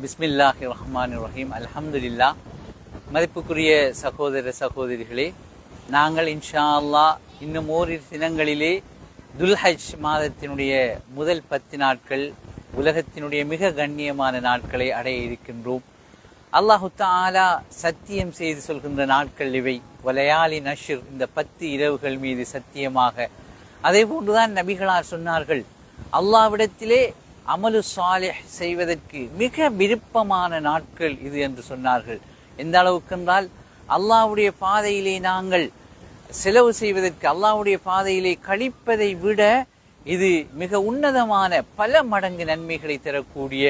பிஸ்மில்லாஹி ரஹ்மான் ரஹீம். அல்ஹம்துலில்லா. மதிப்புக்குரிய சகோதர சகோதரிகளே, நாங்கள் இன்ஷா அல்லாஹ் இன்னும் ஓரிரு தினங்களிலே துல்ஹஜ் மாதத்தினுடைய முதல் 10 நாட்கள், உலகத்தினுடைய மிக கண்ணியமான நாட்களை அடைய இருக்கின்றோம். அல்லாஹு தஆலா சத்தியம் செய்து சொல்கின்ற நாட்கள் இவை. வலயாலி நஷ்ர், இந்த 10 இரவுகள் மீது சத்தியமாக. அதே போன்றுதான் நபிகளார் சொன்னார்கள், அல்லாஹ்விடத்திலே அமலு சாலிஹ் செய்வதற்கு மிக விருப்பமான நாட்கள் இது என்று சொன்னார்கள். எந்த அளவுக்கு என்றால், அல்லாஹ்வுடைய பாதையிலே நாங்கள் செலவு செய்வதற்கு, அல்லாஹ்வுடைய பாதையிலே கழிப்பதை விட இது மிக உன்னதமான பல மடங்கு நன்மைகளை தரக்கூடிய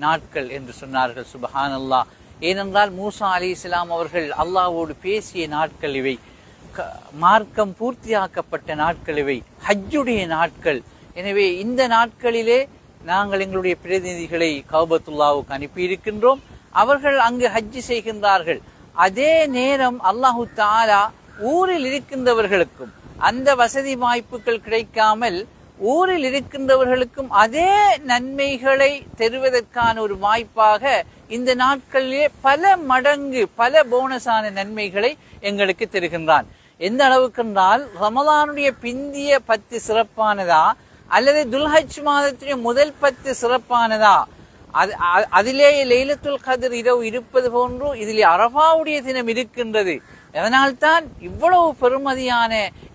நாட்கள் என்று சொன்னார்கள். சுப்ஹானல்லாஹ். ஏனென்றால் மூசா அலைஹிஸ்ஸலாம் அவர்கள் அல்லாஹ்வோடு பேசிய நாட்கள் இவை. மார்க்கம் பூர்த்தியாக்கப்பட்ட நாட்கள் இவை, ஹஜ்ஜுடைய நாட்கள். எனவே இந்த நாட்களிலே நாங்கள் எங்களுடைய பிரதிநிதிகளை கஅபத்துல்லாஹ்வுக்கு அனுப்பி இருக்கின்றோம். அவர்கள் அங்கு ஹஜ்ஜி செய்கின்றார்கள். அதே நேரம் அல்லாஹு தஆலா ஊரில் இருக்கின்றவர்களுக்கும், அந்த வசதி வாய்ப்புகள் கிடைக்காமல் ஊரில் இருக்கின்றவர்களுக்கும் அதே நன்மைகளை தருவதற்கான ஒரு வாய்ப்பாக இந்த நாட்களிலே பல மடங்கு பல போனஸான நன்மைகளை எங்களுக்கு தருகின்றான். எந்த அளவுக்கு என்றால், ரமலானுடைய பிந்திய 10 சிறப்பானதா அல்லது துல்ஹஜ் மாதத்தினுடைய முதல் 10 சிறப்பானதா? அதிலே லைலத்துல் கத்ர் இரவு இருப்பது போன்று இதிலே அரஃபாவுடைய தினம் இருக்கின்றது. அதனால்தான் இவ்வளவு பெருமதியான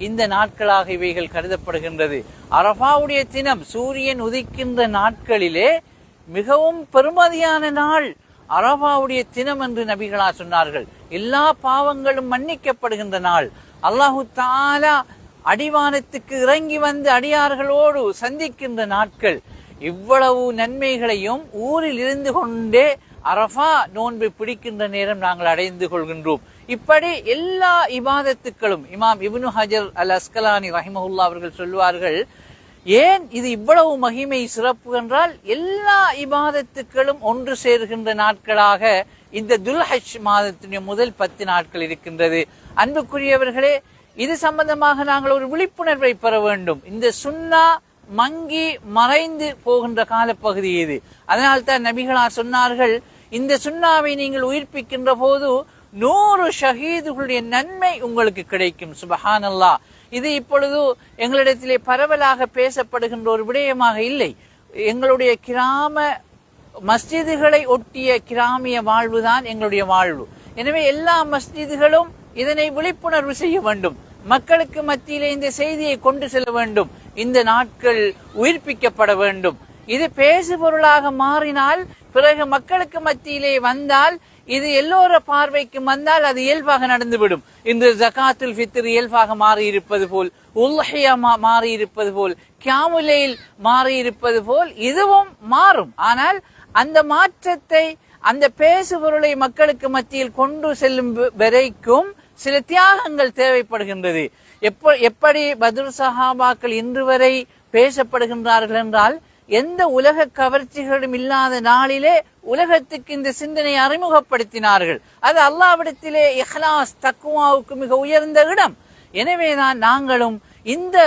இந்த நாட்களாக இவைகள் கருதப்படுகின்றது. அரஃபாவுடைய தினம் சூரியன் உதிக்கின்ற நாட்களிலே மிகவும் பெருமதியான நாள் அரஃபாவுடைய தினம் என்று நபிகளார் சொன்னார்கள். எல்லா பாவங்களும் மன்னிக்கப்படுகின்ற நாள். அல்லாஹு தஆலா அடிவானத்துக்கு இறங்கி வந்து அடியார்களோடு சந்திக்கின்ற நாட்கள். இவ்வளவு நன்மைகளையும் ஊரில் இருந்து கொண்டே அரஃபா நோன்பை பிடிக்கின்ற நேரம் நாங்கள் அடைந்து கொள்கின்றோம். இப்படி எல்லா இபாதத்துக்களும், இமாம் இப்னு ஹஜர் அல் அஸ்கலானி ரஹிமஹுல்லாஹ் அவர்கள் சொல்வார்கள், ஏன் இது இவ்வளவு மகிமை சிறப்பு என்றால், எல்லா இபாதத்துக்களும் ஒன்று சேர்கின்ற நாட்களாக இந்த துல்ஹஜ் மாதத்தினுடைய முதல் 10 நாட்கள் இருக்கின்றது. அன்புக்குரியவர்களே, இது சம்பந்தமாக நாங்கள் ஒரு விழிப்புணர்வை பெற வேண்டும். இந்த சுன்னா மங்கி மறைந்து போகின்ற காலப்பகுதி இது. அதனால்தான் நபிகளார் சொன்னார்கள், இந்த சுன்னாவை நீங்கள் உயிர்ப்பிக்கின்ற போது 100 ஷஹீதுகளுடைய நன்மை உங்களுக்கு கிடைக்கும். சுப்ஹானல்லாஹ். இது இப்பொழுது எங்களிடத்திலே பரவலாக பேசப்படுகின்ற ஒரு விடயமாக இல்லை. எங்களுடைய கிராம மஸ்ஜிதுகளை ஒட்டிய கிராமிய வாழ்வுதான் எங்களுடைய வாழ்வு. எனவே எல்லா மஸ்ஜிதுகளும் இதனை விழிப்புணர்வு செய்ய வேண்டும். மக்களுக்கு மத்தியிலே இந்த செய்தியை கொண்டு செல்ல வேண்டும். இந்த நாட்கள் உயிர்ப்பிக்கப்பட வேண்டும். இது பேசு பொருளாக மாறினால், பிறகு மக்களுக்கு மத்தியிலே வந்தால், இது எல்லோர பார்வைக்கு வந்தால் அது இயல்பாக நடந்துவிடும். இன்று ஜகாத்துல் ஃபித்ர் இயல்பாக மாறி இருப்பது போல், உல்ஹியா மாறி இருப்பது போல், கியாமுல் மாறி இருப்பது போல் இதுவும் மாறும். ஆனால் அந்த மாற்றத்தை, அந்த பேசு பொருளை மக்களுக்கு மத்தியில் கொண்டு செல்லும் வரைக்கும் சில தியாகங்கள் தேவைப்படுகின்றது. எப்படி பத்ர் சஹாபாக்கள் இன்று வரை பேசப்படுகின்றார்கள் என்றால், எந்த உலக கவர்ச்சிகளும் இல்லாத நாளிலே உலகத்துக்கு இந்த சிந்தனை அறிமுகப்படுத்தினார்கள். அது அல்லாஹ்விடத்திலே இஹ்லாஸ் தக்வாவுக்கு மிக உயர்ந்த இடம். எனவேதான் நாங்களும் இந்த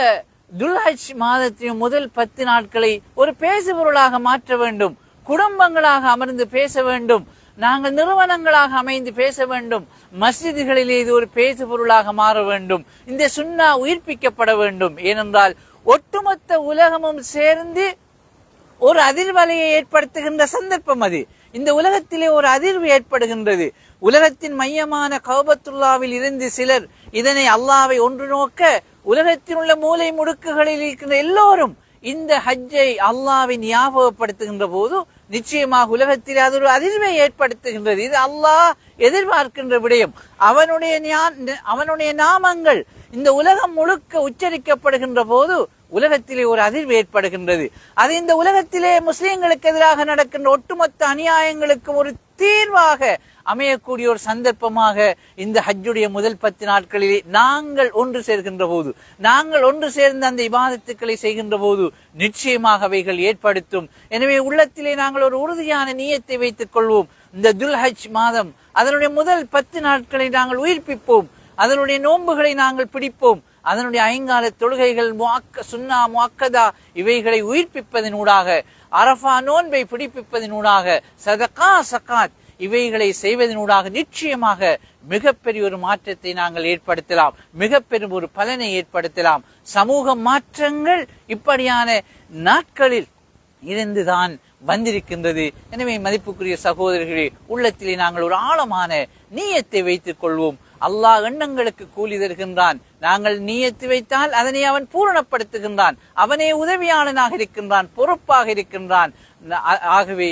துல்ஹஜ் மாதத்தின் முதல் 10 நாட்களை ஒரு பேசு பொருளாக மாற்ற வேண்டும். குடும்பங்களாக அமர்ந்து பேச வேண்டும். நாங்கள் நிறுவனங்களாக அமைந்து பேச வேண்டும். மஸ்ஜிதுகளிலே இது ஒரு பேசு பொருளாக மாற வேண்டும். இந்த சுன்னா உயிர்ப்பிக்கப்பட வேண்டும். ஏனென்றால் ஒட்டுமொத்த உலகமும் சேர்ந்து ஒரு அதிர்வலையை ஏற்படுத்துகின்ற சந்தர்ப்பம் அது. இந்த உலகத்திலே ஒரு அதிர்வு ஏற்படுகின்றது. உலகத்தின் மையமான கஅபத்துல்லாஹ்வில் இருந்து சிலர் இதனை அல்லாஹ்வை ஒன்று நோக்க, உலகத்தில் உள்ள மூலை முடுக்குகளில் இருக்கின்ற எல்லோரும் இந்த ஹஜ்ஜை அல்லாஹ்வை ஞாபகப்படுத்துகின்ற போது நிச்சயமாக உலகத்தில் அது ஒரு அதிர்வை ஏற்படுத்துகின்றது. இது அல்லாஹ் எதிர்பார்க்கின்ற விடயம். அவனுடைய நாமங்கள் இந்த உலகம் முழுக்க உச்சரிக்கப்படுகின்ற போது உலகத்திலே ஒரு அதிர்வு ஏற்படுகின்றது. அது இந்த உலகத்திலே முஸ்லிம்களுக்கு எதிராக நடக்கின்ற ஒட்டுமொத்த அநியாயங்களுக்கு ஒரு தீர்வாக அமையக்கூடிய ஒரு சந்தர்ப்பமாக இந்த ஹஜ்ஜுடைய முதல் 10 நாட்களிலே நாங்கள் ஒன்று சேர்கின்ற போது, நாங்கள் ஒன்று சேர்ந்த அந்த இபாதத்துக்களை செய்கின்ற போது நிச்சயமாக அவைகள் ஏற்படுத்தும். எனவே உள்ளத்திலே நாங்கள் ஒரு உறுதியான நியத்தை வைத்துக் கொள்வோம். இந்த துல்ஹஜ் மாதம் அதனுடைய முதல் 10 நாட்களை நாங்கள் உயிர்ப்பிப்போம். அதனுடைய நோன்புகளை நாங்கள் பிடிப்போம். அதனுடைய ஐங்கால தொழுகைகள் சுன்னா முஅக்கதா இவைகளை உயிர்ப்பிப்பதனூடாக, அரஃபா நோன்பை பிடிப்பிப்பதனூடாக, சதகா சகாத் இவைகளை செய்வதனூடாக நிச்சயமாக மிகப்பெரிய ஒரு மாற்றத்தை நாங்கள் ஏற்படுத்தலாம், மிகப்பெரும் ஒரு பலனை ஏற்படுத்தலாம். சமூக மாற்றங்கள் இப்படியான நாட்களில் இருந்துதான் வந்திருக்கின்றது. எனவே மதிப்புக்குரிய சகோதரர்களே, உள்ளத்திலே நாங்கள் ஒரு ஆழமான நீயத்தை வைத்துக் கொள்வோம். அல்லாஹ் எண்ணங்களுக்கு கூலி தருகின்றான். நாங்கள் நீயத்து வைத்தால் அதனை அவன் பூரணப்படுத்துகின்றான். அவனே உதவியாளனாக இருக்கின்றான், பொறுப்பாக இருக்கின்றான். ஆகவே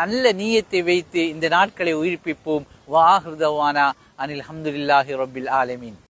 நல்ல நீயத்தை வைத்து இந்த நாட்களை உயிர்ப்பிப்போம். வ ஆகிரு தஅவானா அனில் ஹம்துலில்லாஹி ரப்பில் ஆலமீன்.